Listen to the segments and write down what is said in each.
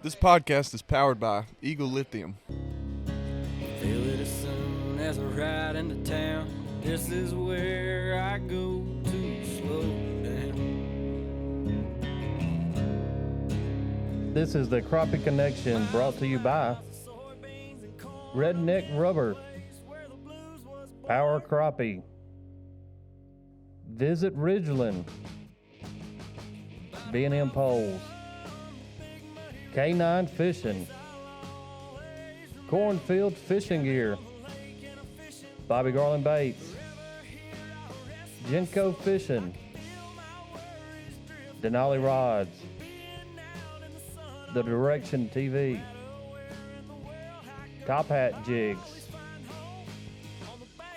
This podcast is powered by Eagle Lithium. Feel it as soon as I ride into town. This is where I go to slow down. This is the Crappie Connection, brought to you by Redneck Rubber, Power Crappie, Visit Ridgeland, B&M Poles, K9 Fishing, Cornfield Fishing Gear, Bobby Garland Baits, Genco Fishing, Denali Rods, The Direction TV, Top Hat Jigs,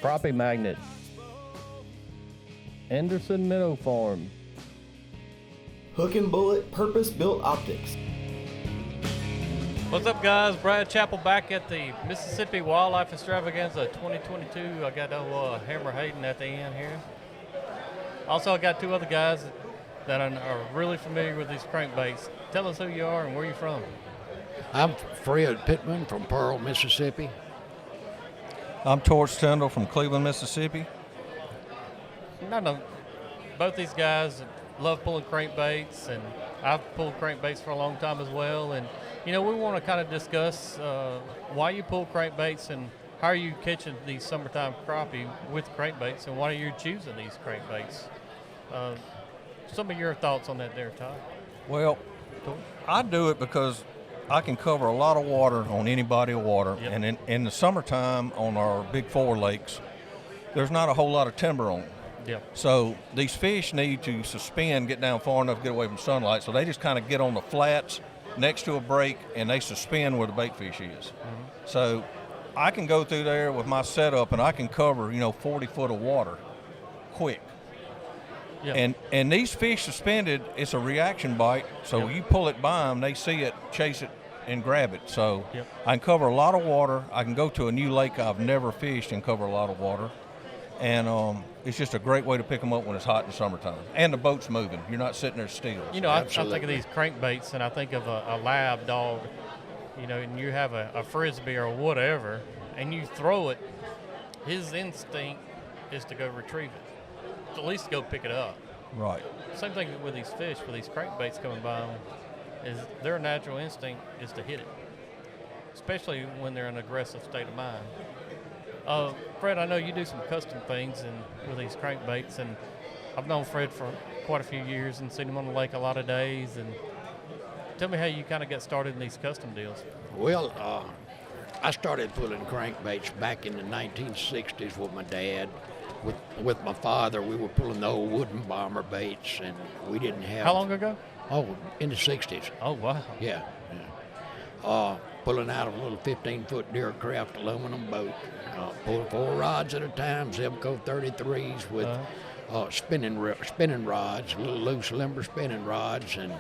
Crappie Magnets, Anderson Minnow Farm, Hook and Bullet Purpose-Built Optics. What's up, guys? Brad Chappell back at the Mississippi Wildlife Extravaganza 2022. I got Hammer Hayden at the end here. Also, I got two other guys that are really familiar with these crankbaits. Tell us who you are and where you're from. I'm Fred Pittman from Pearl, Mississippi. I'm Torch Tindle from Cleveland, Mississippi. No, both these guys love pulling crankbaits, and I've pulled crankbaits for a long time as well. And you know, we want to kind of discuss why you pull crankbaits and how are you catching these summertime crappie with crankbaits, and why are you choosing these crankbaits. Some of your thoughts on that there, Todd? Well, I do it because I can cover a lot of water on any body of water. Yep. And in the summertime on our big four lakes, there's not a whole lot of timber on them. Yep. So these fish need to suspend, get down far enough to get away from sunlight. So they just kind of get on the flats next to a break and they suspend where the bait fish is. Mm-hmm. So I can go through there with my setup and I can cover, 40 foot of water quick. Yep. And these fish suspended, it's a reaction bite. So Yep. you pull it by them, they see it, chase it, and grab it. So Yep. I can cover a lot of water. I can go to a new lake I've never fished and cover a lot of water. And it's just a great way to pick them up when it's hot in the summertime. And the boat's moving. You're not sitting there still. You know, I think of these crankbaits, and I think of a lab dog, and you have a Frisbee or whatever, and you throw it, his instinct is to go retrieve it, at least go pick it up. Right. Same thing with these fish, with these crankbaits coming by them, is their natural instinct is to hit it, especially when they're in an aggressive state of mind. Fred, I know you do some custom things with these crankbaits, and I've known Fred for quite a few years and seen him on the lake a lot of days. And tell me how you kind of got started in these custom deals. Well, I started pulling crankbaits back in the 1960s with my dad. With my father, we were pulling the old wooden bomber baits, and we didn't have... How long ago? Oh, in the 60s. Oh, wow. Yeah. Pulling out of a little 15-foot Deer Craft aluminum boat. Pulled 4 rods at a time, Zebco 33s with spinning rods, little loose limber spinning rods, and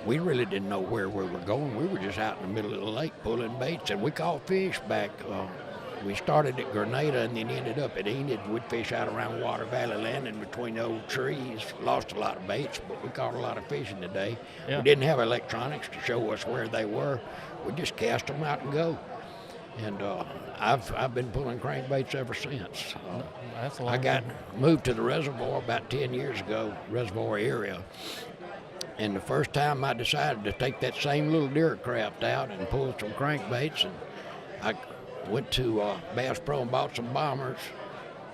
we really didn't know where we were going. We were just out in the middle of the lake pulling baits, and we caught fish back. We started at Grenada and then ended up at Enid. We'd fish out around Water Valley Landing between the old trees. Lost a lot of baits, but we caught a lot of fish in the day. Yeah. We didn't have electronics to show us where they were. We just cast them out and go. And I've been pulling crankbaits ever since. That's a long I got time. moved to the reservoir about 10 years ago, reservoir area. And the first time I decided to take that same little Deer Craft out and pull some crankbaits, and I went to Bass Pro and bought some bombers.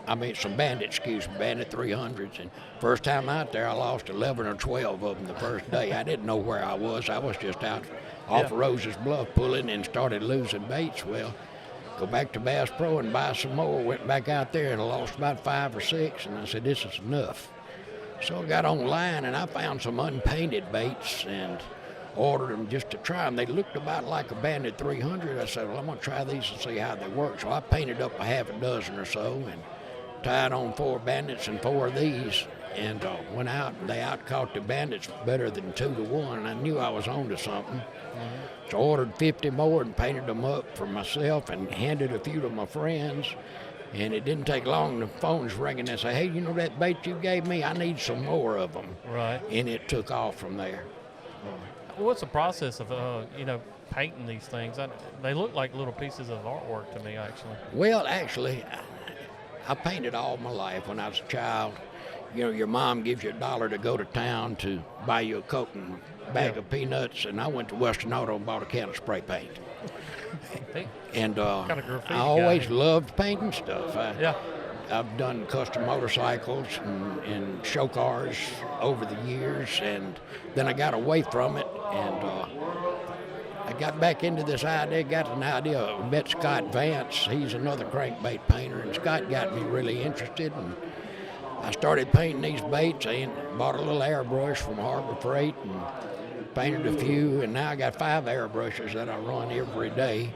Some Bandit, Bandit 300s. And first time out there, I lost 11 or 12 of them the first day. I didn't know where I was. I was just out off Rose's Bluff pulling and started losing baits. Well, go back to Bass Pro and buy some more. Went back out there and I lost about 5 or 6. And I said, this is enough. So I got online and I found some unpainted baits and ordered them just to try them. They looked about like a Bandit 300. I said, well, I'm going to try these and see how they work. So I painted up a half a dozen or so and tied on 4 Bandits and 4 of these, and went out, and they out-caught the Bandits better than 2 to 1, and I knew I was on to something. Mm-hmm. So I ordered 50 more and painted them up for myself and handed a few to my friends, and it didn't take long. The phone's ringing. They say, hey, you know that bait you gave me? I need some more of them. Right. And it took off from there. What's the process of painting these things? They look like little pieces of artwork to me, actually. Well, actually, I painted all my life when I was a child. You know, your mom gives you $1 to go to town to buy you a Coke and bag of peanuts, and I went to Western Auto and bought a can of spray paint. And Kind of graffiti I always guy. loved painting stuff. Yeah. I've done custom motorcycles and show cars over the years, and then I got away from it, and I got back into this idea, got an idea. I met Scott Vance. He's another crankbait painter, and Scott got me really interested, and I started painting these baits. I bought a little airbrush from Harbor Freight and painted a few, and now I got 5 airbrushes that I run every day.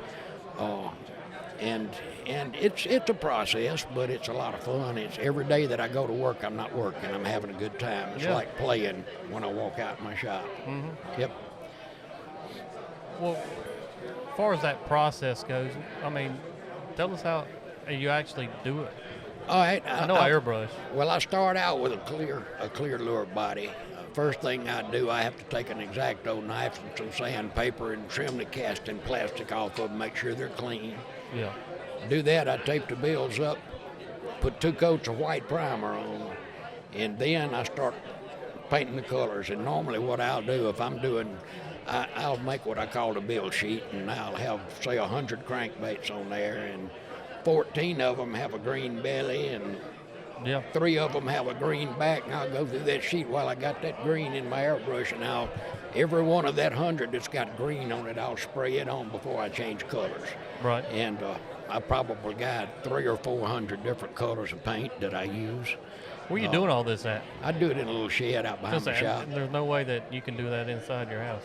And it's a process, but it's a lot of fun. It's every day that I go to work, I'm not working. I'm having a good time. It's like playing when I walk out my shop. Mm-hmm. Yep. Well, as far as that process goes, I mean, tell us how you actually do it. All right. I know airbrush. Well, I start out with a clear lure body. First thing I do, I have to take an X-Acto knife and some sandpaper and trim the casting plastic off of them, make sure they're clean. Yeah. Do that, I tape the bills up, put 2 coats of white primer on, and then I start painting the colors. And normally what I'll do, if I'm doing, I'll make what I call the bill sheet, and I'll have, say, 100 crankbaits on there, and 14 of them have a green belly, and 3 of them have a green back, and I'll go through that sheet while I got that green in my airbrush, and every one of that 100 that's got green on it, I'll spray it on before I change colors. Right. And I probably got 300 or 400 different colors of paint that I use. Where are you doing all this at? I do it in a little shed out behind the shop. There's no way that you can do that inside your house.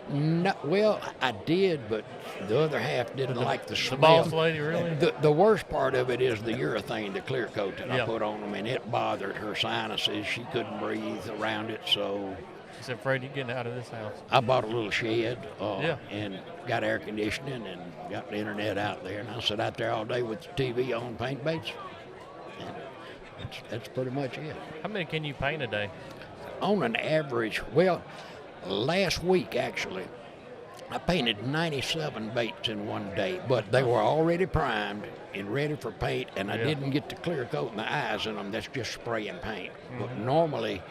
No, well, I did, but the other half didn't like the smell. The boss lady, really? The worst part of it is the urethane, the clear coat that I put on them, and it bothered her sinuses. She couldn't breathe around it, so She's afraid you're getting out of this house. I bought a little shed and got air conditioning and got the internet out there, and I sit out there all day with the TV on, paint baits. And that's pretty much it. How many can you paint a day? On an average, well, last week actually, I painted 97 baits in one day, but they were already primed and ready for paint, and I didn't get the clear coat in the eyes in them. That's just spray and paint. But normally,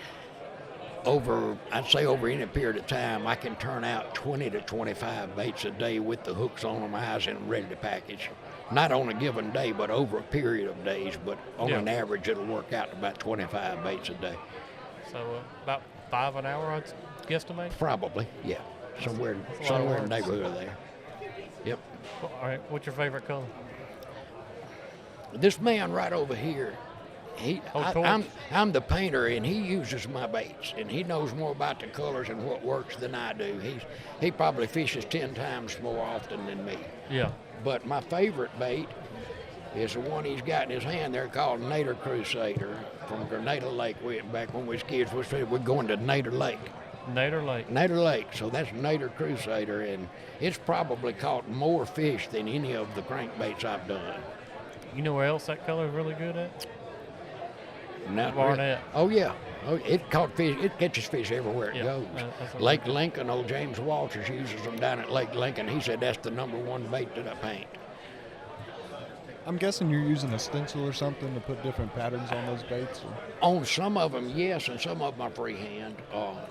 I'd say over any period of time, I can turn out 20 to 25 baits a day with the hooks on them, eyes in them, ready to package. Not on a given day, but over a period of days. But on an average, it'll work out to about 25 baits a day. So about 5 an hour, I'd guesstimate? Probably, yeah. Somewhere in the neighborhood there. Yep. Well, all right, what's your favorite color? This man right over here, Torch. I'm the painter, and he uses my baits, and he knows more about the colors and what works than I do. He probably fishes 10 times more often than me. Yeah. But my favorite bait is the one he's got in his hand there called Nader Crusader from Grenada Lake. Back when we was kids, we're going to Nader Lake. Nader Lake. Nader Lake, so that's Nader Crusader, and it's probably caught more fish than any of the crankbaits I've done. You know where else that color is really good at? Not Barnett. Oh, yeah. Oh, it caught fish. It catches fish everywhere it goes. That's Lake Lincoln, old James Walters uses them down at Lake Lincoln. He said that's the #1 bait that I paint. I'm guessing you're using a stencil or something to put different patterns on those baits? On some of them, yes, and some of them I freehand.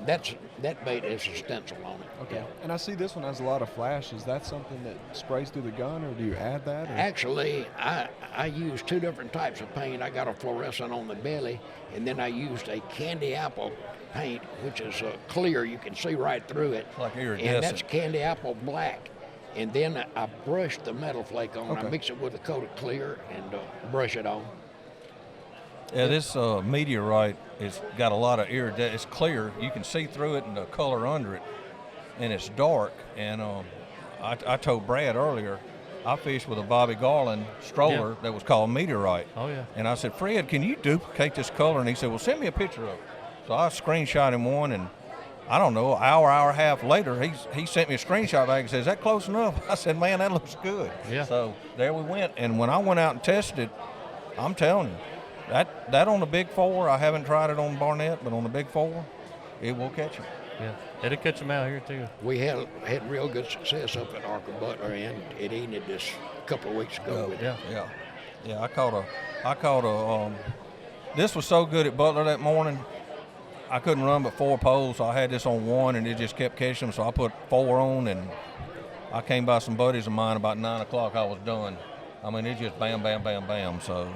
That bait is a stencil on it. Okay. Yeah. And I see this one has a lot of flash. Is that something that sprays through the gun, or do you add that? Or? Actually, I use 2 different types of paint. I got a fluorescent on the belly, and then I used a candy apple paint, which is clear. You can see right through it. Like And iridescent. that's candy apple black. And then I brush the metal flake on. Okay. I mix it with a coat of clear and brush it on. Yeah, this meteorite has got a lot of iridescent. It's clear. You can see through it and the color under it, and it's dark. And I told Brad earlier, I fished with a Bobby Garland stroller that was called Meteorite. Oh, yeah. And I said, Fred, can you duplicate this color? And he said, well, send me a picture of it. So I screenshot him one, and I don't know, hour and a half later, he sent me a screenshot back and says, is that close enough? I said, man, that looks good. Yeah. So there we went. And when I went out and tested it, I'm telling you, that on the Big 4, I haven't tried it on Barnett, but on the Big 4, it will catch it. Yeah, it'll catch them out here too. We had real good success up at Arca Butler, and it ended this a couple of weeks ago. with Yeah. Yeah. I caught a. This was so good at Butler that morning. I couldn't run but 4 poles, so I had this on one, and it just kept catching them. So I put 4 on, and I came by some buddies of mine about 9 o'clock. I was done. I mean, it just bam, bam, bam, bam. So,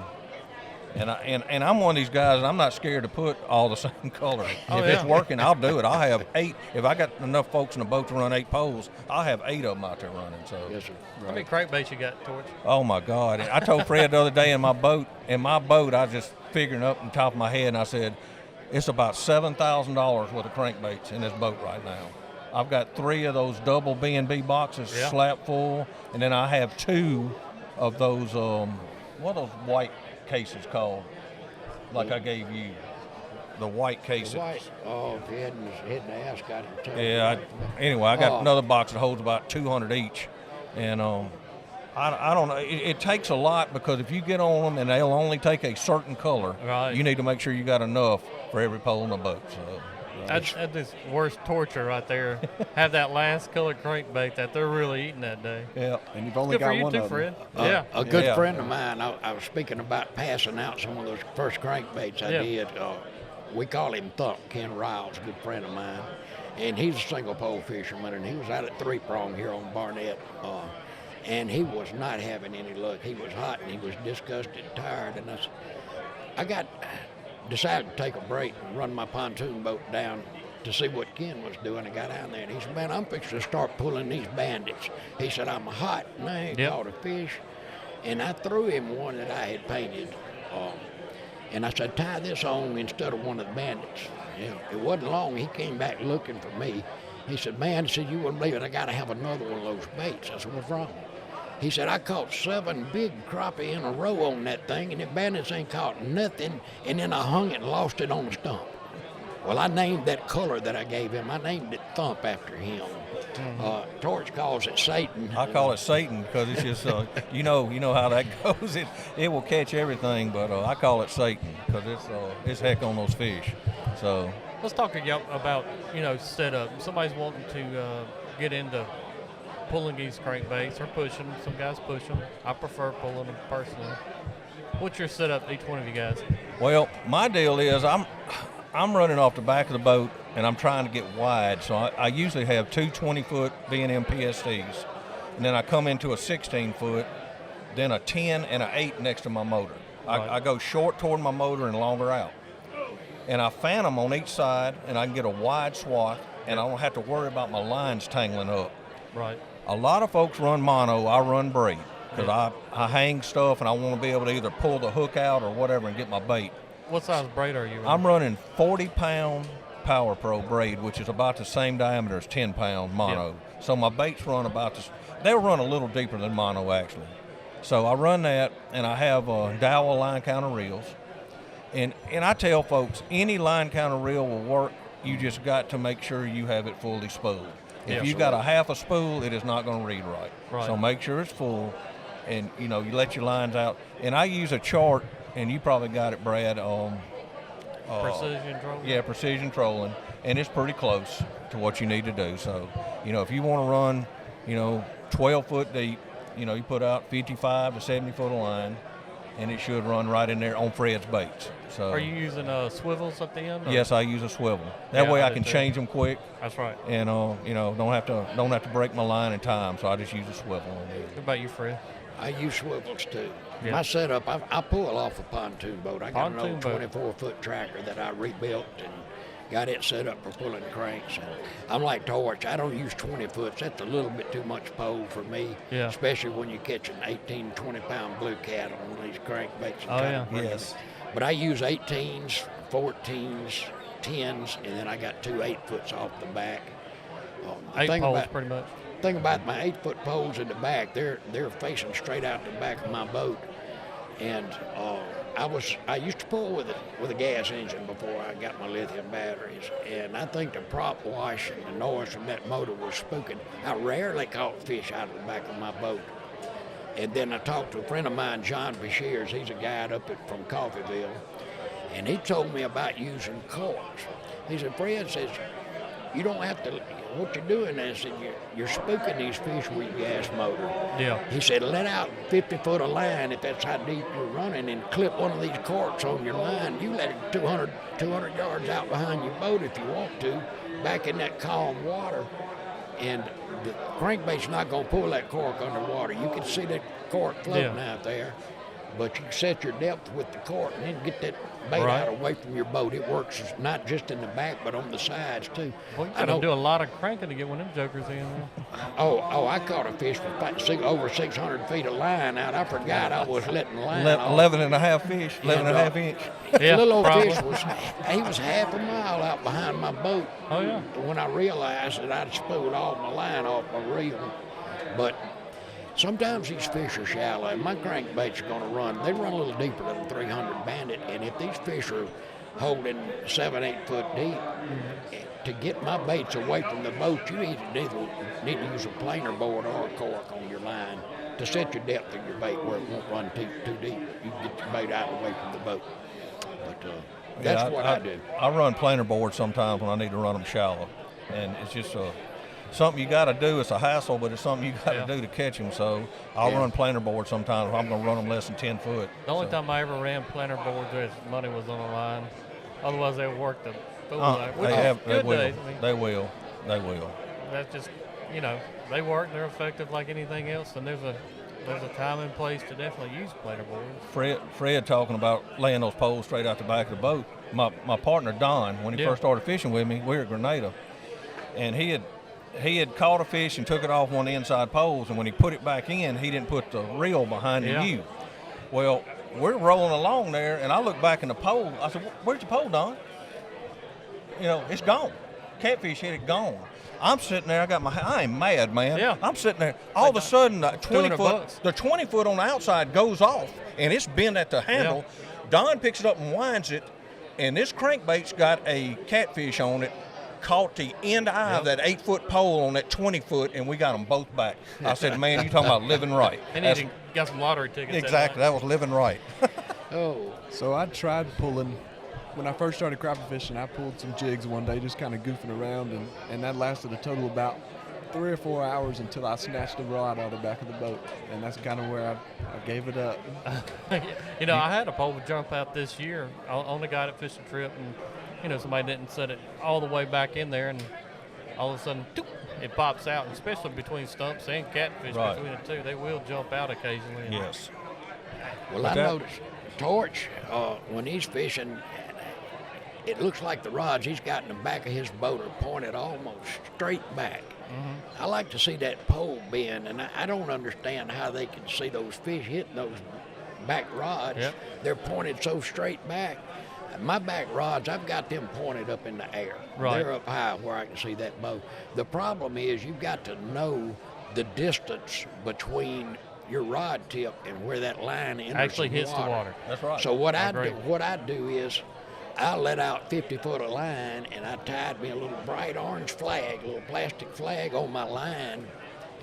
and I'm one of these guys. I'm not scared to put all the same color. Oh, If yeah. it's working, I'll do it. I'll have 8. If I got enough folks in the boat to run 8 poles, I'll have 8 of them out there running. So, Yes, sir. How many crankbaits you got, Torch? oh my God! I told Fred the other day in my boat, I was just figuring up on top of my head, and I said, it's about $7,000 worth of crankbaits in this boat right now. I've got 3 of those double B&B boxes Yeah. slap full, and then I have 2 of those, what are those white cases called? Like I gave you, the white cases. White. Oh, if you hadn't asked, I didn't tell Yeah. you. Anyway, I got Oh. another box that holds about 200 each, and I don't know. It takes a lot because if you get on them and they'll only take a certain color, Right. you need to make sure you got enough for every pole in the boat. So. That's the worst torture right there. Have that last color crankbait that they're really eating that day. Yeah. And you've only Good for got you one too, of them. Fred. Yeah. A good Yeah. friend of mine, I was speaking about passing out some of those first crankbaits I Yeah. did. We call him Thump, Ken Riles, a good friend of mine. And he's a single pole fisherman, and he was out at 3-prong here on Barnett. And he was not having any luck. He was hot, and he was disgusted and tired. And I decided to take a break and run my pontoon boat down to see what Ken was doing. I got down there, and he said, man, I'm fixing to start pulling these bandits. He said, I'm hot, and I ain't Yep. caught a fish. And I threw him one that I had painted. And I said, tie this on instead of one of the bandits. Yeah, it wasn't long. He came back looking for me. He said, man, he said, you wouldn't believe it. I got to have another one of those baits. I said, what's wrong? He said, I caught 7 big crappie in a row on that thing, and the bandits ain't caught nothing. And then I hung it and lost it on the stump. Well, I named that color that I gave him. I named it Thump after him. Torch calls it Satan. I call it Satan because it's just, you know how that goes. It will catch everything, but I call it Satan because it's heck on those fish. So Let's talk about setup. Somebody's wanting to get into pulling these crankbaits or pushing them. Some guys push them. I prefer pulling them personally. What's your setup, each one of you guys? well, my deal is I'm running off the back of the boat and I'm trying to get wide. So I usually have 2 20-foot B&M PSTs, and then I come into a 16-foot, then a 10 and an 8 next to my motor. Right. I go short toward my motor and longer out. And I fan them on each side, and I can get a wide swath, and I don't have to worry about my lines tangling up. Right. A lot of folks run mono. I run braid because I hang stuff, and I want to be able to either pull the hook out or whatever and get my bait. What size braid are you running? I'm running 40-pound Power Pro braid, which is about the same diameter as 10-pound mono. So my baits run about this. They'll run a little deeper than mono, actually. So I run that, and I have dowel line counter reels. And I tell folks, any line counter reel will work. You just got to make sure you have it fully spooled. If you got a half a spool, it is not going to read right. So make sure it's full, and you let your lines out. And I use a chart, and you probably got it, Brad. Precision trolling? Yeah, precision trolling, and it's pretty close to what you need to do. So, if you want to run, 12 foot deep, you put out 55 to 70 foot of line, and it should run right in there on Fred's baits. So, Are you using swivels at the end? Or? yes, I use a swivel. That way I do can too. change them quick, That's right. and don't have to break my line in time. So I just use a swivel on there. What about you, Fred? I use swivels too. Yeah. My setup, I pull off a pontoon boat. I got Pontoon an boat. old 24-foot tracker that I rebuilt and got it set up for pulling cranks. And I'm like Torch. I don't use 20-foots. That's a little bit too much pole for me, Yeah. especially when you catch an 18, 20-pound blue cat on one of these crankbaits. and Oh, try yeah. to bring it. Yes. But I use 18s, 14s, 10s, and then I got 2 8-foots off the back. The 8 thing poles, about- pretty much. thing about my 8-foot poles in the back, they're facing straight out the back of my boat. And I used to pull with a gas engine before I got my lithium batteries. And I think the prop wash and the noise from that motor was spooking. I rarely caught fish out of the back of my boat. And then I talked to a friend of mine, John Beshears. He's a guide from Coffeeville. And he told me about using corks. He said, Fred says, you don't have to. What you're doing is you're spooking these fish with your gas motor. Yeah. He said, let out 50 foot of line if that's how deep you're running, and clip one of these corks on your line. You let it 200 yards out behind your boat if you want to, back in that calm water. And the crankbait's not going to pull that cork underwater. You can see that cork floating out there, but you can set your depth with the cork and then get that bait out away from your boat. It works not just in the back, but on the sides too. Well, you got to do a lot of cranking to get one of them jokers in. Oh, I caught a fish with over 600 feet of line out. I forgot I was letting the line off. 11 and a half fish, 11 and a half inch. The little old fish he was half a mile out behind my boat. Oh, yeah. When I realized that I'd spooled all my line off my reel. But sometimes these fish are shallow, and my crankbaits are going to run. They run a little deeper than a 300 Bandit, and if these fish are holding 7-8 foot deep, to get my baits away from the boat, you need to use a planer board or a cork on your line to set your depth of your bait where it won't run too deep. You can get your bait out away from the boat. But that's what I do. I run planer boards sometimes when I need to run them shallow, and it's just something you got to do. It's a hassle, but it's something you got to do to catch them. So I'll run planer boards sometimes if I'm going to run them less than 10 foot. The only time I ever ran planer boards is money was on the line. Otherwise, they would work the fool out. They will. Days. They will. That's just, they work. They're effective like anything else, and there's a time and place to definitely use planer boards. Fred talking about laying those poles straight out the back of the boat. My partner Don, when he first started fishing with me, we were at Grenada, and he had caught a fish and took it off one of the inside poles, and when he put it back in, he didn't put the reel behind the U. Well, we're rolling along there, and I look back in the pole. I said, "Where's your pole, Don?" It's gone. Catfish hit it, gone. I'm sitting there. I ain't mad, man. Yeah. I'm sitting there. All of a sudden, the 20 foot on the outside goes off, and it's bent at the handle. Yeah. Don picks it up and winds it, and this crankbait's got a catfish on it. Caught the end eye of that 8 foot pole on that 20 foot, and we got them both back. I said, "Man, you talking about living right?" And he got some lottery tickets. Exactly, that was living right. So I tried pulling. When I first started crappie fishing, I pulled some jigs one day, just kind of goofing around, and that lasted a total of about 3 or 4 hours until I snatched a rod out of the back of the boat, and that's kind of where I gave it up. I had a pole jump out this year on the guided fishing trip, and somebody didn't set it all the way back in there, and all of a sudden, it pops out, and especially between stumps and catfish between the two, they will jump out occasionally. Yes. Well, I noticed Torch, when he's fishing, it looks like the rods he's got in the back of his boat are pointed almost straight back. Mm-hmm. I like to see that pole bend, and I don't understand how they can see those fish hitting those back rods. Yep. They're pointed so straight back. My back rods, I've got them pointed up in the air. Right. They're up high where I can see that bow. The problem is you've got to know the distance between your rod tip and where that line enters actually hits the water. That's right. So what I do is I let out 50 foot of line, and I tied me a little bright orange flag, a little plastic flag on my line,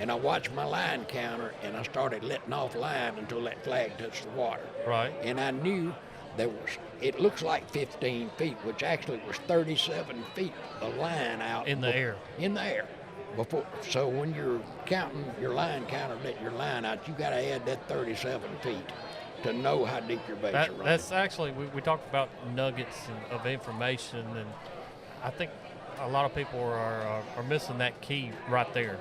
and I watched my line counter, and I started letting off line until that flag touched the water. Right. And I knew it looks like 15 feet, which actually was 37 feet of line out. In the air. In the air. So when you're counting your line counter, letting your line out, you got to add that 37 feet to know how deep your baits are running. That's actually, we talked about nuggets of information, and I think a lot of people are missing that key right there.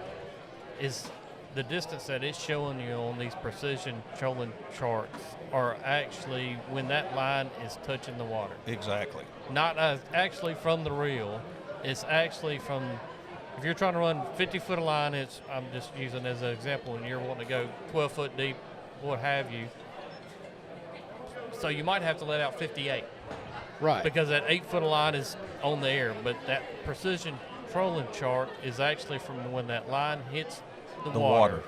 Is the distance that it's showing you on these precision trolling charts are actually when that line is touching the water. Exactly. Not actually from the reel. It's actually from, if you're trying to run 50 foot of line, I'm just using as an example, and you're wanting to go 12 foot deep, what have you. So you might have to let out 58. Right. Because that 8 foot of line is on the air, but that precision trolling chart is actually from when that line hits the water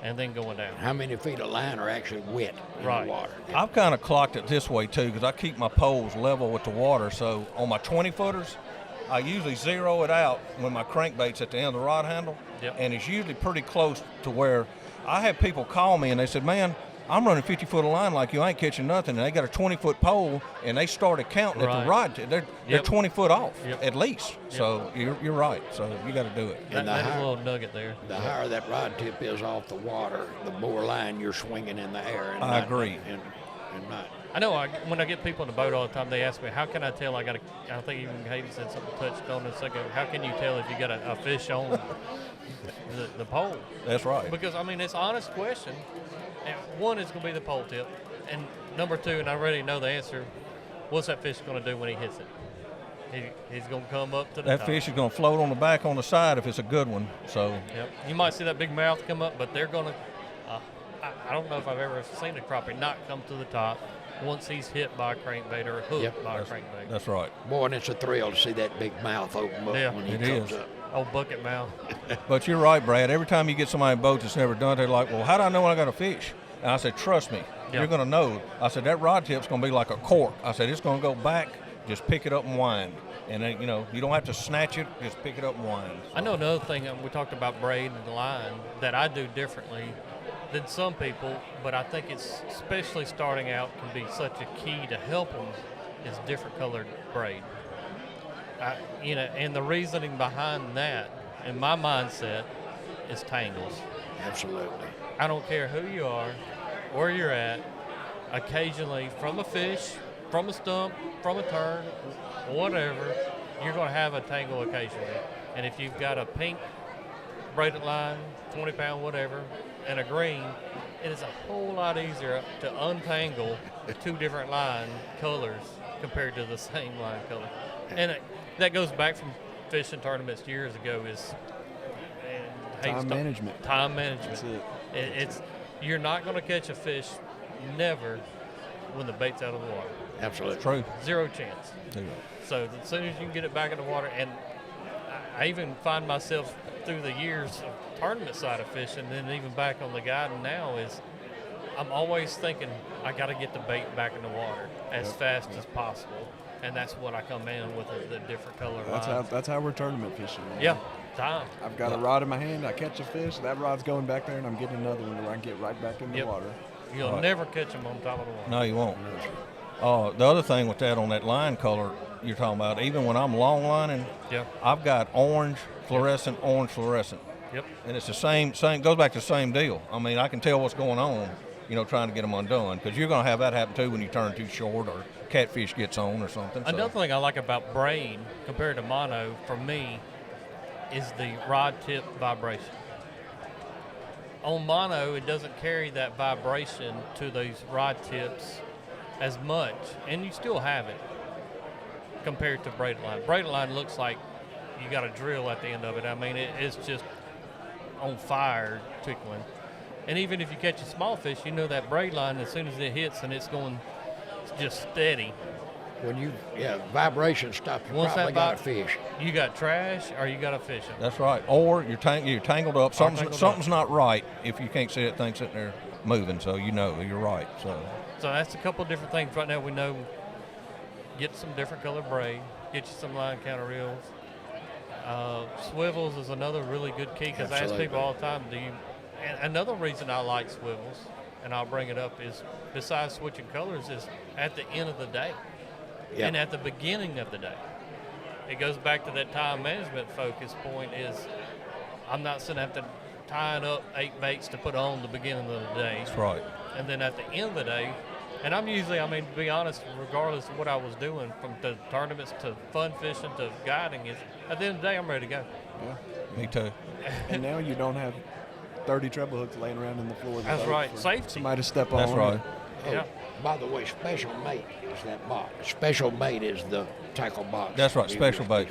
and then going down. How many feet of line are actually wet in the water? I've kind of clocked it this way too, because I keep my poles level with the water. So on my 20 footers, I usually zero it out when my crankbait's at the end of the rod handle, and it's usually pretty close to where I have people call me and they said, "Man, I'm running 50 foot of line like you ain't catching nothing, and they got a 20-foot pole, and they started counting at the rod. They're 20 foot off at least. Yep. So you're right. So you got to do it. And that is a little nugget there. The higher that rod tip is off the water, the more line you're swinging in the air. And I agree. And not. I know when I get people in the boat all the time, they ask me, how can I tell I think even Hayden said something, touched on this a second. How can you tell if you got a fish on the pole? That's right. Because, I mean, it's an honest question. And one is going to be the pole tip. And number two, and I already know the answer, what's that fish going to do when he hits it? He's going to come up to the top. That fish is going to float on the back on the side if it's a good one. So. Yep. You might see that big mouth come up, but they're going to I don't know if I've ever seen a crappie not come to the top once he's hit by a crankbait or hooked by a crankbait. That's right. Boy, and it's a thrill to see that big mouth open up when he comes up. Old bucket mouth. But you're right, Brad. Every time you get somebody in a boat that's never done it, they're like, well, how do I know when I got a fish? And I said, trust me, you're going to know. I said, that rod tip's going to be like a cork. I said, it's going to go back, just pick it up and wind. And then, you don't have to snatch it, just pick it up and wind. So. I know another thing, we talked about braid and the line, that I do differently than some people, but I think it's, especially starting out, can be such a key to help them, is different colored braid. And the reasoning behind that, in my mindset, is tangles. Absolutely. I don't care who you are, where you're at, occasionally from a fish, from a stump, from a turn, whatever, you're going to have a tangle occasionally. And if you've got a pink braided line, 20 pound, whatever, and a green, it is a whole lot easier to untangle two different line colors compared to the same line color. And that goes back from fishing tournaments years ago, is time management. Time management. That's it. It's you're not going to catch a fish never when the bait's out of the water. Absolutely. True. Zero chance. Zero. So as soon as you can get it back in the water, and I even find myself through the years of tournament side of fishing, and then even back on the guiding now, is I'm always thinking I got to get the bait back in the water as fast as possible, and that's what I come in with the different color lines. That's how we're tournament fishing. Man. Yeah, time. I've got a rod in my hand. I catch a fish. That rod's going back there, and I'm getting another one where I can get right back in the water. You'll never catch them on top of the water. No, you won't. The other thing with that on that line color you're talking about, even when I'm long lining, I've got orange fluorescent, orange fluorescent. Yep. And it's the same, goes back to the same deal. I mean, I can tell what's going on, trying to get them undone, because you're going to have that happen too when you turn too short or catfish gets on or something. Another thing I like about braid compared to mono, for me, is the rod tip vibration. On mono, it doesn't carry that vibration to those rod tips as much, and you still have it compared to braided line. Braided line looks like you got a drill at the end of it. I mean, it's just on fire tickling. And even if you catch a small fish, you know that braid line, as soon as it hits and it's going just steady. When vibration stops, you probably got a fish. You got trash or you got a fish. That's right. Or you're tangled up. Something's not right if you can't see that thing sitting there moving. So you're right. So that's a couple of different things. Right now we know, get some different color braid, get you some line counter reels. Swivels is another really good key, because I ask people all the time, and another reason I like swivels, and I'll bring it up, is besides switching colors, is at the end of the day and at the beginning of the day. It goes back to that time management focus point, is I'm not sitting after tying up 8 baits to put on the beginning of the day. That's right. And then at the end of the day, and I'm usually, to be honest, regardless of what I was doing, from the tournaments to fun fishing to guiding, is at the end of the day, I'm ready to go. Yeah. Me too. And now you don't have 30 treble hooks laying around in the floor of the That's boat right. for Safety. somebody to step on. That's right. Yeah. By the way, special mate is that box. Special mate is the tackle box. That's right. Special mate.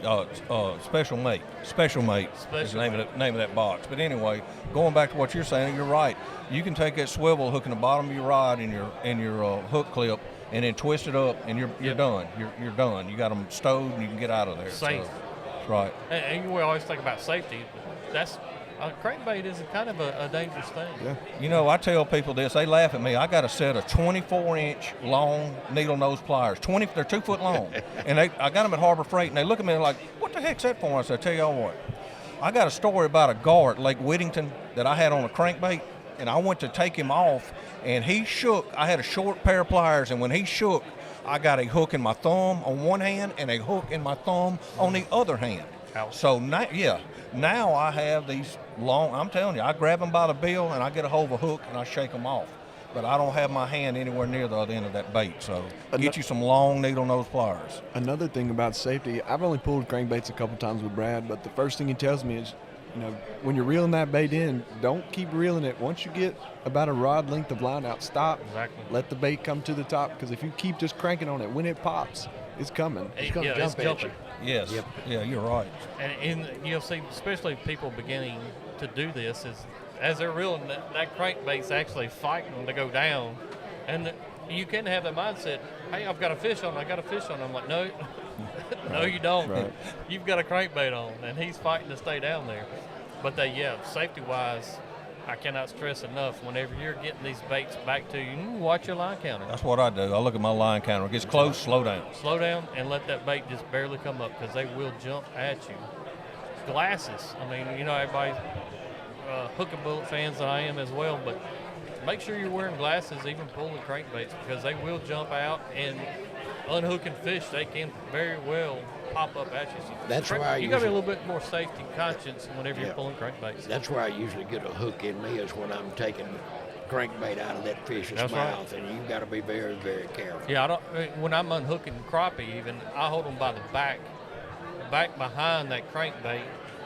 Special mate. Special mate is the name of that box. But anyway, going back to what you're saying, you're right. You can take that swivel hook in the bottom of your rod in your hook clip, and then twist it up, and you're done. You're done. You got them stowed, and you can get out of there. Safe. So, that's right. And we always think about safety. That's crankbait is kind of a dangerous thing. Yeah. I tell people this. They laugh at me. I got a set of 24-inch long needle nose pliers. They're 2 foot long, and I got them at Harbor Freight, and they look at me like, "What the heck's that for?" I said, "I tell y'all what. I got a story about a gar at Lake Whittington that I had on a crankbait, and I went to take him off, and he shook. I had a short pair of pliers, and when he shook, I got a hook in my thumb on one hand and a hook in my thumb on the other hand. Ouch. So now I have these long. I'm telling you, I grab them by the bill and I get a hold of a hook and I shake them off. But I don't have my hand anywhere near the other end of that bait. So get you some long needle nose pliers. Another thing about safety, I've only pulled crankbaits a couple times with Brad, but the first thing he tells me is, when you're reeling that bait in, don't keep reeling it. Once you get about a rod length of line out, stop. Exactly. Let the bait come to the top, because if you keep just cranking on it, when it pops, it's coming. It's going to it's jump at jumping. you. Yes. Yep. Yeah, you're right. And you'll see, especially people beginning to do this, is as they're reeling, that crankbait's actually fighting to go down. And you can have the mindset, hey, I've got a fish on. I'm like, no, no, you don't. Right. You've got a crankbait on, and he's fighting to stay down there. But safety-wise, I cannot stress enough, whenever you're getting these baits back to you, watch your line counter. That's what I do. I look at my line counter. It gets close, slow down. Slow down and let that bait just barely come up, because they will jump at you. Glasses. I mean, everybody's hook and bullet fans that I am as well, but make sure you're wearing glasses even pulling crankbaits, because they will jump out, and unhooking fish, they can very well pop up at you. So That's why you got to be a little bit more safety conscious whenever you're pulling crankbaits. That's where I usually get a hook in me, is when I'm taking crankbait out of that fish's That's right. mouth, and you've got to be very, very careful. Yeah, when I'm unhooking crappie, even I hold them by the back behind that crankbait,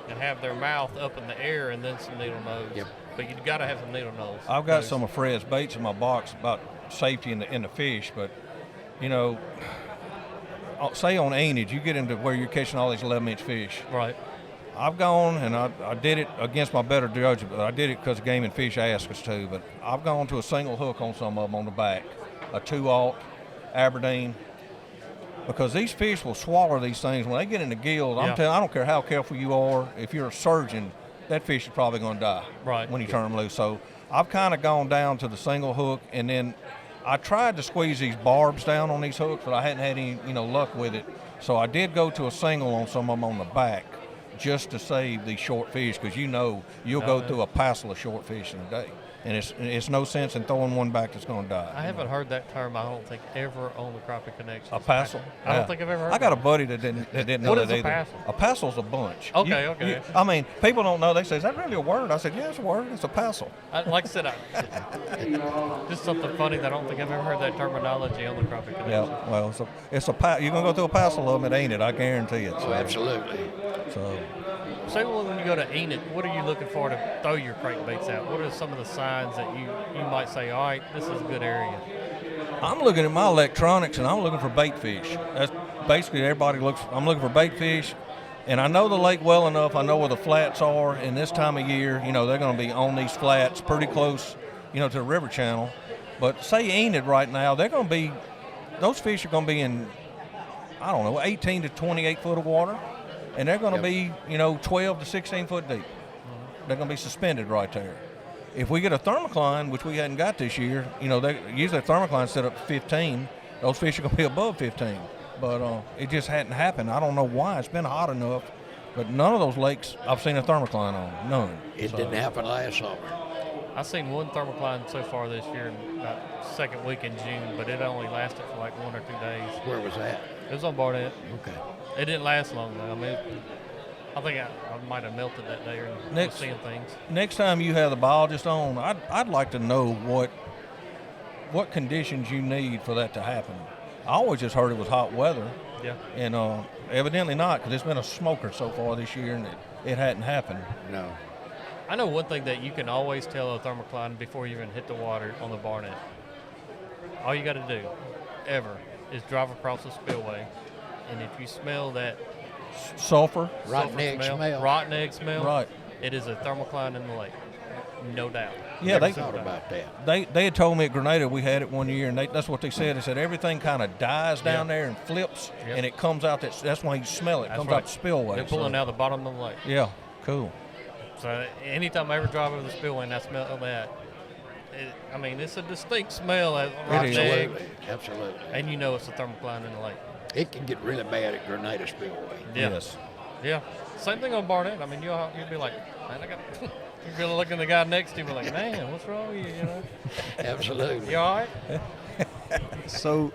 and have their mouth up in the air, and then some needle nose. Yep. But you got to have some needle nose. I've got some of Fred's baits in my box about safety in the fish, but say on ainage, you get into where you're catching all these 11-inch fish. Right. I've gone and I did it against my better judgment, but I did it because Game and Fish asked us to. But I've gone to a single hook on some of them on the back, a 2-aught Aberdeen, because these fish will swallow these things when they get in the gills. I'm telling you, I don't care how careful you are. If you're a surgeon, that fish is probably going to die when you turn them loose. So I've kind of gone down to the single hook, and then I tried to squeeze these barbs down on these hooks, but I hadn't had any luck with it. So I did go to a single on some of them on the back, just to save these short fish, because you'll go through a passel of short fish in a day. And it's no sense in throwing one back that's going to die. I haven't heard that term, I don't think, ever on the Crappie Connection. A passel? I don't think I've ever heard I got that. a buddy that didn't know What that is a either. passel? A passel's a bunch. Okay. I mean, people don't know. They say, is that really a word? I said, yeah, it's a word. It's a passel. Like I said, just something funny that I don't think I've ever heard that terminology on the Crappie Connection. Yeah, well, it's a you're going to go through a passel of them, it ain't it? I guarantee it. Oh, absolutely. So. Say, when you go to Enid, what are you looking for to throw your crankbaits out? What are some of the signs that you might say, all right, this is a good area? I'm looking at my electronics, and I'm looking for bait fish. That's basically everybody looks. I'm looking for bait fish, and I know the lake well enough. I know where the flats are, and this time of year, they're going to be on these flats pretty close, to the river channel. But say Enid right now, those fish are going to be in, 18 to 28 foot of water. And they're going to be, 12 to 16 foot deep. They're going to be suspended right there. If we get a thermocline, which we hadn't got this year, usually a thermocline set up to 15. Those fish are going to be above 15. But it just hadn't happened. I don't know why. It's been hot enough. But none of those lakes I've seen a thermocline on. None. It didn't happen last summer. I've seen one thermocline so far this year, in about second week in June, but it only lasted for like 1 or 2 days. Where was that? It was on Barnett. Okay. It didn't last long, though. I mean, I think I might have melted that day or seeing things. Next time you have the biologist on, I'd like to know what conditions you need for that to happen. I always just heard it was hot weather. Yeah. And evidently not, because it's been a smoker so far this year, and it hadn't happened. No. I know one thing that you can always tell a thermocline before you even hit the water on the Barnett. All you got to do, ever, is drive across the spillway, and if you smell that sulfur rotten egg smell, right, it is a thermocline in the lake, no doubt. Yeah, they thought about that. They had told me at Grenada we had it one year, and that's what they said. They said everything kind of dies down there and flips, and it comes out. That's when you smell it. It comes out the spillway. They're pulling out the bottom of the lake. Yeah, cool. So anytime I ever drive over the spillway and I smell that, it's a distinct smell as rotten egg. Absolutely. And it's a thermocline in the lake. It can get really bad at Grenada Spillway. Yeah. Yes. Yeah. Same thing on Barnett. You'll be like, man, You're gonna look at the guy next to you and be like, man, what's wrong with you? You know? Absolutely. You all right? So,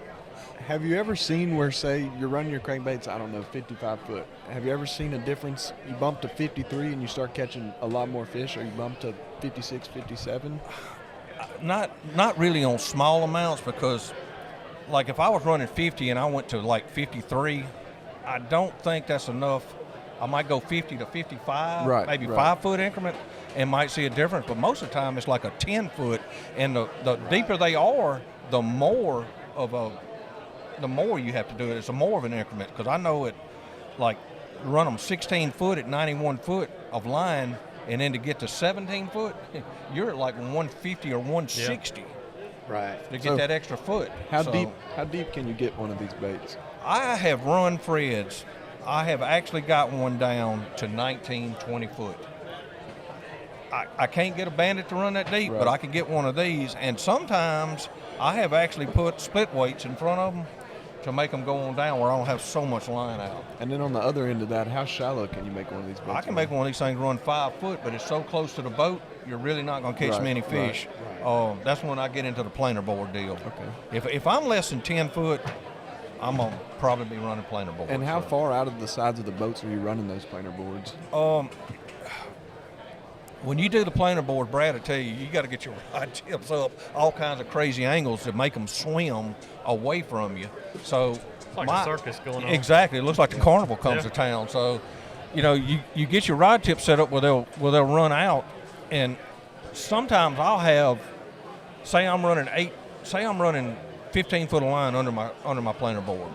have you ever seen where, say, you're running your crankbaits, I don't know, 55 foot. Have you ever seen a difference? You bump to 53 and you start catching a lot more fish, or you bump to 56, 57? Not really on small amounts, because like if I was running 50 and I went to like 53, I don't think that's enough. I might go 50 to 55, right, maybe right. 5 foot increment, and might see a difference. But most of the time it's like a 10 foot, and the deeper they are, the more you have to do it. It's a more of an increment, because I know it, like run them 16 foot at 91 foot of line, and then to get to 17 foot, you're at like 150 or 160 Right. to get that extra foot. How So, deep can you get one of these baits? I have run Fred's. I have actually got one down to 19, 20 foot. I can't get a Bandit to run that deep, but Right. I can get one of these. And sometimes I have actually put split weights in front of them to make them go on down where I don't have so much line out. And then on the other end of that, how shallow can you make one of these baits? I can make one of these things run 5 foot, but it's so close to the boat, you're really not going to catch Right, many right, fish. That's when I get into the planer board deal. Okay. If I'm less than 10 foot, I'm going to probably be running planer boards. And how So, far out of the sides of the boats are you running those planer boards? when you do the planer board, Brad will tell you, you got to get your rod tips up all kinds of crazy angles to make them swim away from you. So It's like a circus going on. Exactly. It looks like the carnival comes Yeah. to town. So, you get your rod tip set up where they'll run out, and sometimes I'll have, say I'm running 15 foot of line under my planer board,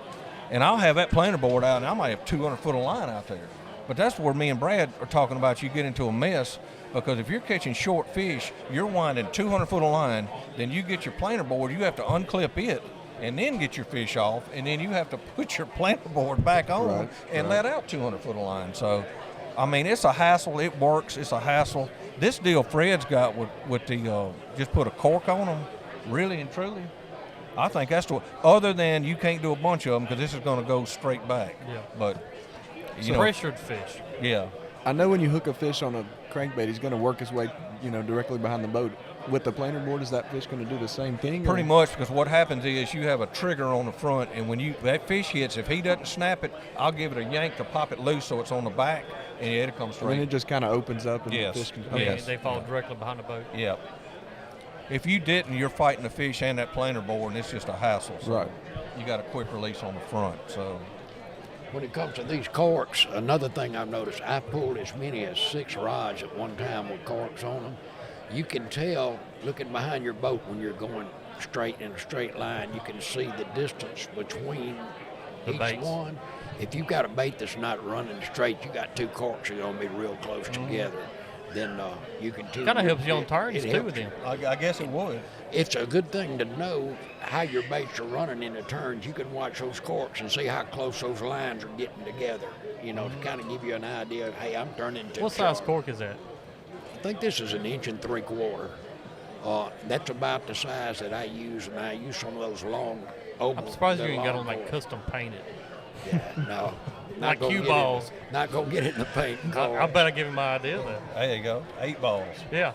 and I'll have that planer board out, and I might have 200 foot of line out there. But that's where me and Brad are talking about. You get into a mess, because if you're catching short fish, you're winding 200 foot of line, then you get your planer board, you have to unclip it and then get your fish off, and then you have to put your planer board back on and let out 200 foot of line. So, I mean, it's a hassle. It works. It's a hassle. This deal Fred's got with the just put a cork on them, really and truly, I think that's the, other than you can't do a bunch of them because this is going to go straight back. Yeah. But, It's pressured fish. Yeah. I know when you hook a fish on a crankbait, he's going to work his way, directly behind the boat. With the planer board, is that fish going to do the same thing? Pretty much, because what happens is you have a trigger on the front, and when that fish hits, if he doesn't snap it, I'll give it a yank to pop it loose so it's on the back, and it'll come straight. And then it just kind of opens up, and the fish can come. Yeah, they fall directly behind the boat. Yeah. If you didn't, you're fighting the fish and that planer board, and it's just a hassle. So Right. You got a quick release on the front. So When it comes to these corks, another thing I've noticed, I pulled as many as 6 rods at one time with corks on them. You can tell, looking behind your boat when you're going straight in a straight line, you can see the distance between The each baits. one. If you've got a bait that's not running straight, you got 2 corks that are going to be real close together. Then you can tell. Kind of helps you on turns, too, helps with you. them. I guess it would. It's a good thing to know how your baits are running in the turns. You can watch those corks and see how close those lines are getting together, to kind of give you an idea of, hey, I'm turning to What size cork is that? I think this is 1 3/4 inches. That's about the size that I use, and I use some of those long oval. I'm surprised you the ain't got long them like corks. custom painted. Yeah, no. Like gonna cue get balls. Not going to get it in the paint. I bet I give him my idea then. There you go. 8 balls. Yeah.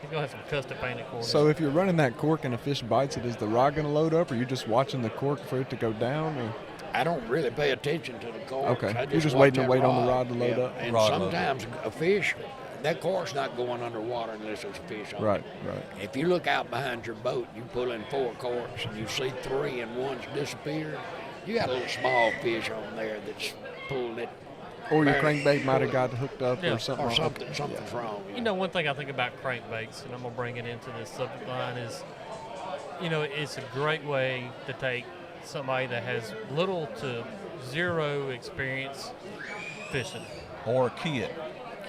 He's going to have some custom painted cork. So if you're running that cork and a fish bites it, is the rod going to load up, or are you just watching the cork for it to go down? Or? I don't really pay attention to the corks. Okay. I You're just watch waiting to that wait on the rod to load Yeah. up? And Rod load up. sometimes a fish, that cork's not going underwater unless there's a fish on it. Right. If you look out behind your boat, you pull in 4 corks and you see 3 and one's disappeared, you got a little small fish on there that's pulling it. Or your barely crankbait might have pulling- got hooked up Yeah. or something. or wrong. something, something's Yeah. wrong. You know, one thing I think about crankbaits, and I'm going to bring it into this subject line, is, it's a great way to take somebody that has little to zero experience fishing. Or a kid.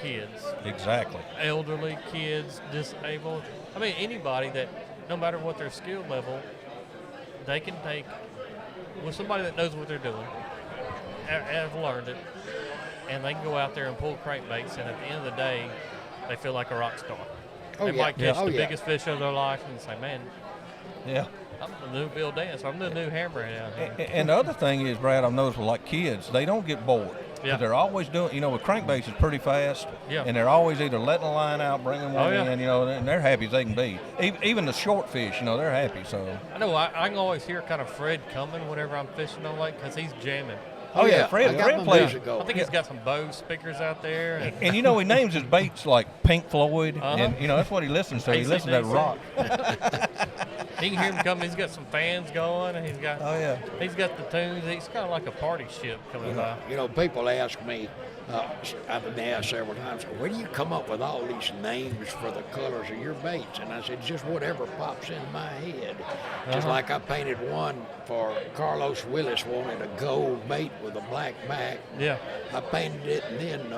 Kids, Exactly. elderly, kids, disabled. I mean, anybody that, no matter what their skill level, they can take with somebody that knows what they're doing, have learned it, and they can go out there and pull crankbaits, and at the end of the day, they feel like a rock star. Oh, They yeah. might catch Oh, the yeah. biggest fish of their life and say, man, Yeah. I'm the new Bill Dance, or I'm the new Hammerhead out here. And the other thing is, Brad, I've noticed with like kids, they don't get bored. Yeah. 'Cause they're always doing, with crankbaits is pretty fast. Yeah. And they're always either letting a line out, bringing one yeah. in, and they're happy as they can be. Even the short fish, they're happy. So. I know I can always hear kind of Fred coming whenever I'm fishing on lake because he's jamming. Oh yeah, Fred plays. I think he's got some Bose speakers out there. And he names his baits like Pink Floyd, and that's what he listens to. He listens to that rock. You can hear him coming. He's got some fans going, and he's got he's got the tunes. He's kind of like a party ship coming by. People ask me, I've been asked several times, where do you come up with all these names for the colors of your baits? And I said, just whatever pops in my head. Just like I painted one for Carlos Willis, wanted a gold bait with a black back. Yeah. I painted it, and then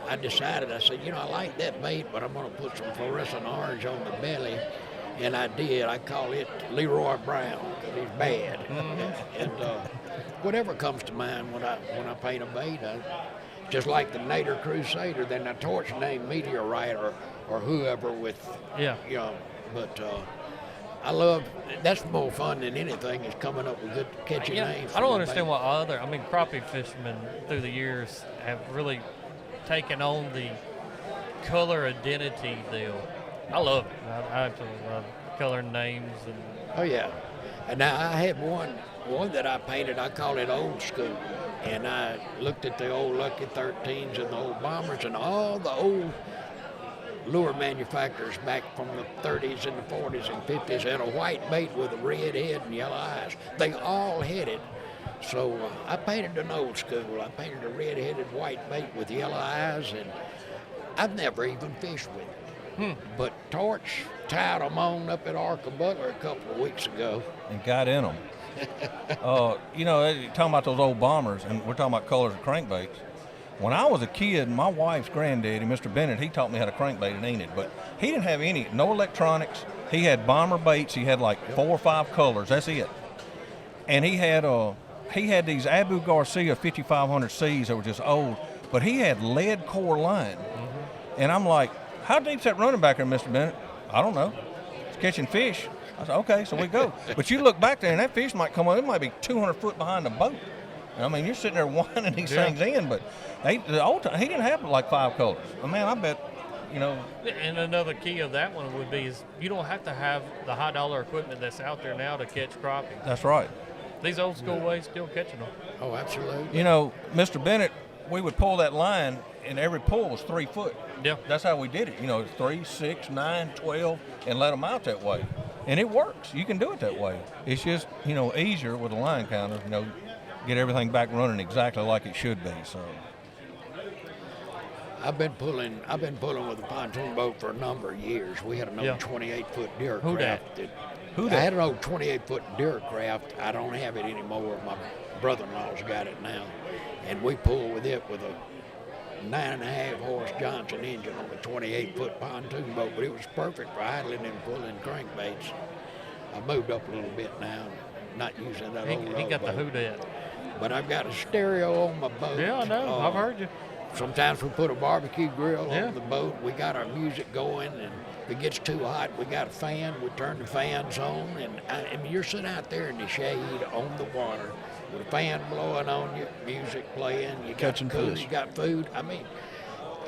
I decided, I said, I like that bait, but I'm going to put some fluorescent orange on the belly. And I did. I call it Leroy Brown because he's bad. And whatever comes to mind when I paint a bait, just like the Nader Crusader, then the torch named Meteorite or whoever with, but I love, that's more fun than anything is coming up with good catchy names. I don't understand what crappie fishermen through the years have really taken on the color identity deal. I love it. I absolutely love it. Color names and. Oh yeah, and now I had one that I painted. I call it old school, and I looked at the old Lucky 13s and the old bombers and all the old lure manufacturers back from the 30s and the 40s and 50s had a white bait with a red head and yellow eyes. They all had it. So I painted an old school. I painted a red-headed white bait with yellow eyes, and I've never even fished with it. But Torch tied them on up at Arca Butler a couple of weeks ago. And got in them. Talking about those old bombers, and we're talking about colors of crankbaits. When I was a kid, my wife's granddaddy, Mr. Bennett, he taught me how to crankbait and ain't it, but he didn't have no electronics. He had bomber baits. He had like 4 or 5 colors. That's it. And he had these Abu Garcia 5500Cs that were just old, but he had lead core line. And I'm like, how deep's that running back there, Mr. Bennett? I don't know. It's catching fish. I said, okay, so we go. But you look back there, and that fish might come up. It might be 200 foot behind the boat. I mean, you're sitting there winding these things in, but the old time, he didn't have like 5 colors. I bet, And another key of that one would be is you don't have to have the high dollar equipment that's out there now to catch crappie. That's right. These old school ways still catching them. Oh, absolutely. Mr. Bennett, we would pull that line, and every pull was 3 foot. Yeah. That's how we did it. 3, 6, 9, 12, and let them out that way. And it works. You can do it that way. It's just, easier with a line counter, get everything back running exactly like it should be. So I've been pulling with a pontoon boat for a number of years. We had an old 28-foot deer craft. I had an old 28-foot deer craft. I don't have it anymore. My brother-in-law's got it now. And we pull with it with a 9.5 horse Johnson engine on a 28-foot pontoon boat, but it was perfect for idling and pulling crankbaits. I moved up a little bit now, not using that old He got boat. the Whodad. But I've got a stereo on my boat. Yeah, I know. I've heard you. Sometimes we put a barbecue grill on the boat. We got our music going, and if it gets too hot, we got a fan. We turn the fans on, and you're sitting out there in the shade on the water with a fan blowing on you, music playing. You Catching got food. fish. You got food.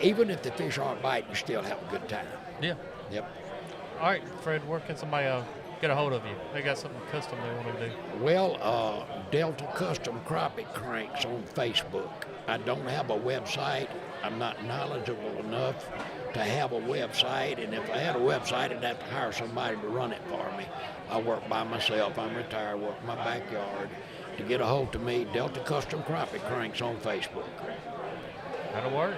Even if the fish aren't biting, you still have a good time. Yeah. Yep. All right, Fred, where can somebody get a hold of you? They got something custom they want to do. Well, Delta Custom Crappie Cranks on Facebook. I don't have a website. I'm not knowledgeable enough to have a website, and if I had a website, I'd have to hire somebody to run it for me. I work by myself. I'm retired, work in my backyard. To get a hold of me, Delta Custom Crappie Cranks on Facebook. That'll work.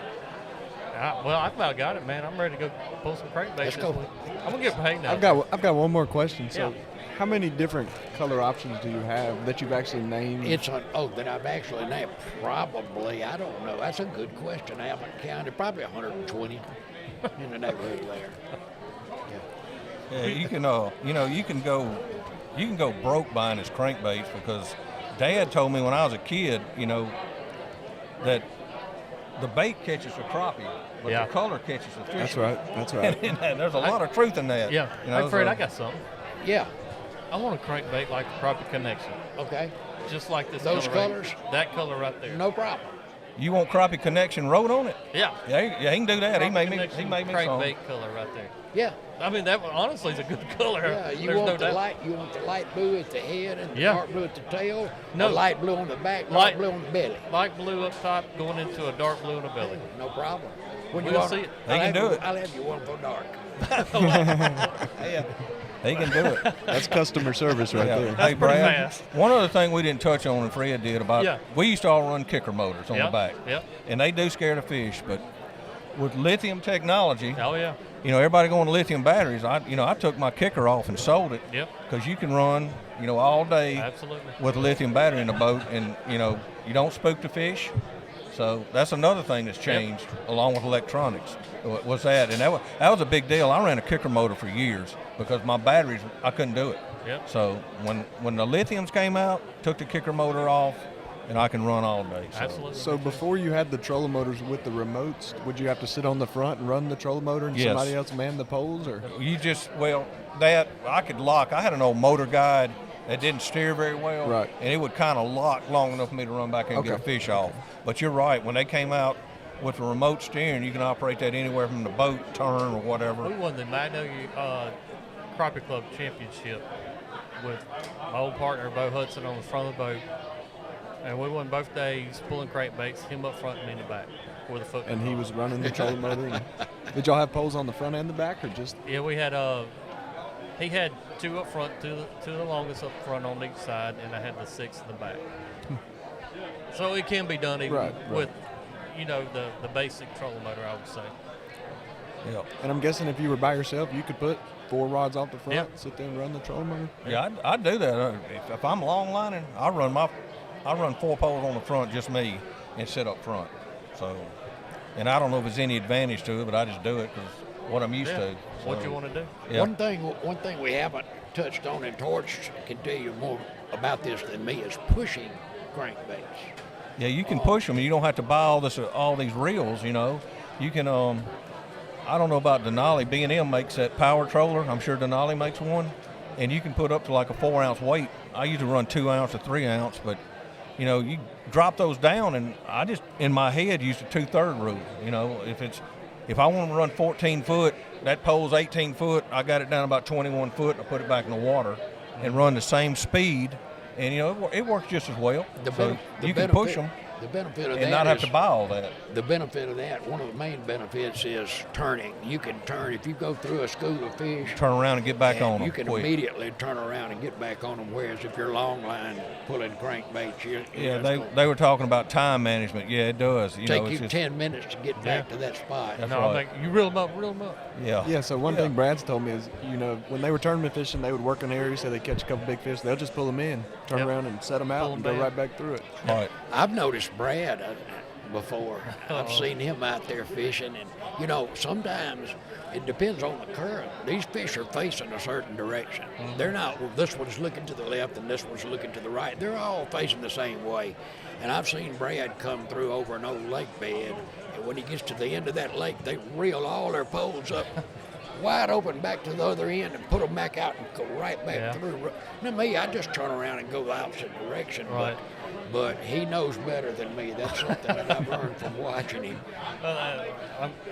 Well, I about got it, man. I'm ready to go pull some crankbaits Let's go. this week. I'm gonna get paid now. I've got one more question. So, Yeah. how many different color options do you have that you've actually named? That I've actually named. Probably, I don't know. That's a good question. I haven't counted. Probably 120 in the neighborhood there. Yeah, you can go broke buying his crankbaits because Dad told me when I was a kid, that the bait catches the crappie, but the color catches the fish. That's right. That's right. And there's a lot of truth in that. Yeah. Hey, Fred, I got something. Yeah. I want a crankbait like the Crappie Connection. Okay. Just like this Those color colors? That color right there. No problem. You want Crappie Connection wrote on it? Yeah. Yeah, he can do that. He made me Connection some. crankbait color right there. Yeah. I mean, that one honestly is a good color. Yeah, you There's want no the doubt. light. You want the light blue at the head and the Yeah. dark blue at the tail. No. Or light blue on the back, Light- dark blue on the belly. Light blue up top, going into a dark blue in the belly. No problem. When We'll want see it. He can do it. I'll have you one for dark. He can do it. That's customer service right there. Hey, pretty Brad, fast. one other thing we didn't touch on and Fred did about, Yeah. we used to all run kicker motors on Yeah, the back. yep. And they do scare the fish, but with lithium technology, Oh, yeah. everybody going to lithium batteries, I took my kicker off and sold it. Yep. Because you can run, all day Absolutely. with a lithium battery in the boat and, you don't spook the fish. So that's another thing that's changed along with electronics was that. And that was a big deal. I ran a kicker motor for years because my batteries, I couldn't do it. Yep. So when the lithiums came out, took the kicker motor off, and I can run all day. So. Absolutely. So before you had the trolling motors with the remotes, would you have to sit on the front and run the trolling motor and Yes. somebody else man the poles? Or That I could lock. I had an old motor guide that didn't steer very well. Right. And it would kind of lock long enough for me to run back in and get a Okay. fish off. But you're right. When they came out with the remote steering, you can operate that anywhere from the boat, turn, or whatever. We won the Magnolia Crappie Club Championship with my old partner, Bo Hudson, on the front of the boat. And we won both days pulling crankbaits, him up front and me in the back with a foot. and he was running the trolling motor. And did y'all have poles on the front and the back, or just? Yeah, we had he had two up front, two the longest up front on each side, and I had the six in the back. So it can be done even Right. with, the basic trolling motor, I would say. Yeah. And I'm guessing if you were by yourself, you could put 4 rods off the front, Yep. sit there and run the trolling motor. Yeah, I'd do that. If I'm long lining, I run 4 poles on the front, just me, and sit up front. So, and I don't know if there's any advantage to it, but I just do it because what I'm used to. What So, you want to do? Yeah. One thing we haven't touched on, and Torch can tell you more about this than me, is pushing crankbaits. Yeah, you can push them. You don't have to buy all these reels. You can. I don't know about Denali. B&M makes that power troller. I'm sure Denali makes one, and you can put up to like a 4-ounce weight. I usually run 2 ounce or 3 ounce, but you drop those down, and I just in my head use the 2/3 rule. If I want to run 14 foot, that pole's 18 foot. I got it down about 21 foot. I put it back in the water, and run the same speed. And it works just as well. You can push them The benefit of and that not have is to buy all that. the benefit of that. One of the main benefits is turning. You can turn if you go through a school of fish. Turn around and get back and on them. you can quick. immediately turn around and get back on them. Whereas if you're long line pulling crankbaits, Yeah, they were talking about time management. Yeah, it does. take it's you just, 10 minutes to get back to that spot. That's No, right. like you reel them up. Yeah. Yeah, so one thing Brad's told me is, when they were tournament fishing, they would work an area, say they catch a couple big fish, they'll just pull them in, turn Yep. around and set them out Pull and 'em go down. right back through it. All right. I've noticed Brad before. I've seen him out there fishing, and sometimes it depends on the current. These fish are facing a certain direction. They're not. This one's looking to the left and this one's looking to the right. They're all facing the same way. And I've seen Brad come through over an old lake bed, and when he gets to the end of that lake, they reel all their poles up wide open back to the other end and put them back out and go right back Yeah. through. Now me, I just turn around and go the opposite direction. Right. But he knows better than me. That's something that I've learned from watching him. Well,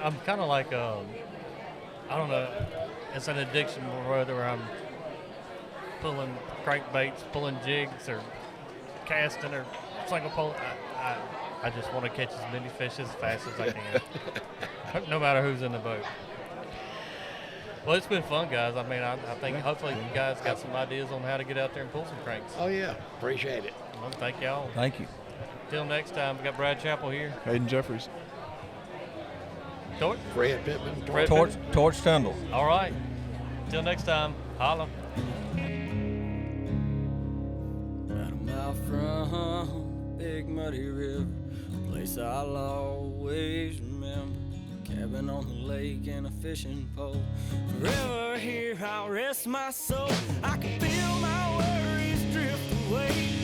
I'm kind of like I don't know. It's an addiction whether I'm pulling crankbaits, pulling jigs, or casting or single pole. I just want to catch as many fish as fast as I can, no matter who's in the boat. Well, it's been fun, guys. I mean, I think hopefully you guys got some ideas on how to get out there and pull some cranks. Oh, yeah. Appreciate it. Well, thank y'all. Thank you. Till next time, we got Brad Chappell here. Hayden Jeffries. Torch. Fred Pittman. Fred Torch Tindle. All right. Till next time, holla. About a mile from Big Muddy River, a place I'll always remember. Cabin on the lake and a fishing pole. Forever here I'll rest my soul. I can feel my worries drift away.